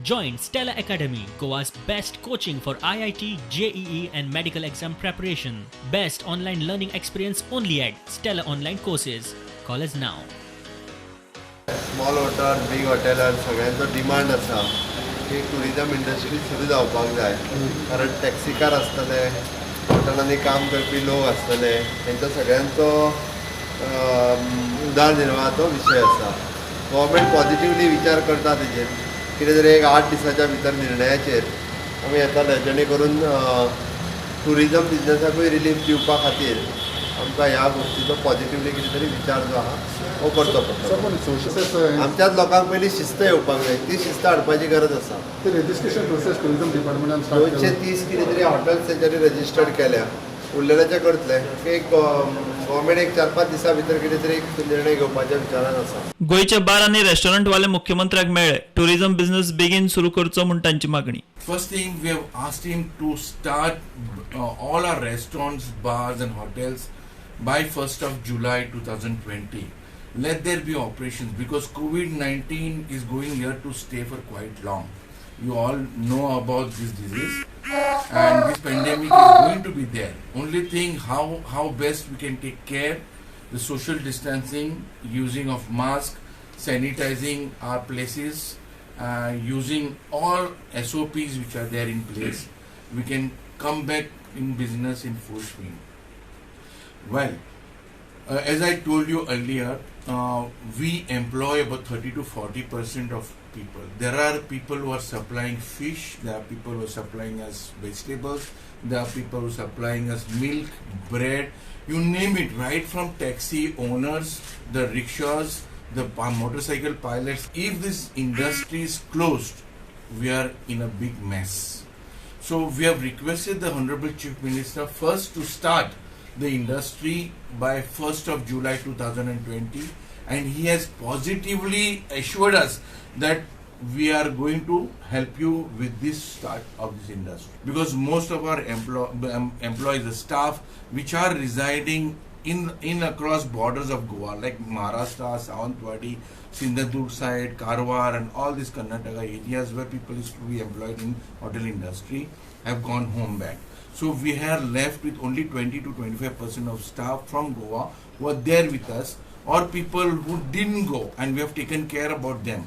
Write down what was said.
Join Stella Academy, Goa's best coaching for IIT, JEE and medical exam preparation. Best online learning experience only at Stella Online Courses. Call us now. Small hotel, big हॉटेलार सगळ्यांचो demand आसा की tourism industry सुरू जावपाक जाय. कारण taxi car आसतले, हॉटेलांनी काम करपी लोक आसतले, तेंचो सगळ्यांचो उदरनिर्वाहाचो विशय आसा. गव्हर्मेंट पॉझिटिव्हली विचार करता तेजेर कितें तरी एक 8 दिसाच्या भितर निर्णयाचेर आमी येताले, जेणे करून टुरिजम बिजनसाकूय रिलीफ दिवपा खातीर आमकां ह्या गोष्टीचो पॉझिटिव्हली कितें तरी विचार जो आहा हो करचो पडटलो. आमच्याच लोकांक पयलीं शिस्त येवपाक जाय, ती शिस्त हाडपाची गरज आसा. रजिस्ट्रेशन प्रोसेस टुरिजम डिपार्टमेंटान 230 कितें तरी हॉटेल्स तेंच्यांनी रजिस्टर्ड केल्या. उरलेल्याचे करतले. एक गव्हर्मेंट एक 4-5 दिसां भितर कितें तरी एक निर्णय घेवपाच्या विचारान आसा. गोयचे बार आनी रेस्टॉरंटवाले मुख्यमंत्र्याक मेळ्ळे. टुरिजम बिझनेस बेगीन सुरू करचो म्हूण तांची मागणी. First thing, we have asked him to start all our restaurants, bars and hotels by 1st of July 2020. Let there be operations because COVID-19 is going here to stay for quite long. You all know about this disease and this pandemic is going to be there. Only thing, how best we can take care, the social distancing, using of mask, sanitizing our places, using all SOPs which are there in place, we can come back in business in full swing. Well, as I told you earlier, we employ about 30 to 40% of people. There are people who are supplying fish, there are people who are supplying us vegetables, there are people who are supplying us milk, bread, you name it, right from taxi owners, the rickshaws, the motorcycle pilots. If this industry is closed, we are in a big mess. So we have requested the Honorable Chief Minister first to start the industry by 1st of July 2020, and he has positively assured us that we are going to help you with this start of this industry, because most of our employees, the staff which are residing in across borders of Goa like Maharashtra, Sawantwadi, Sindhudurg side, Karwar and all these Karnataka areas where people used to be employed in hotel industry have gone home back. So we are left with only 20 to 25% of staff from Goa who are there with us, or people who didn't go and we have taken care about them.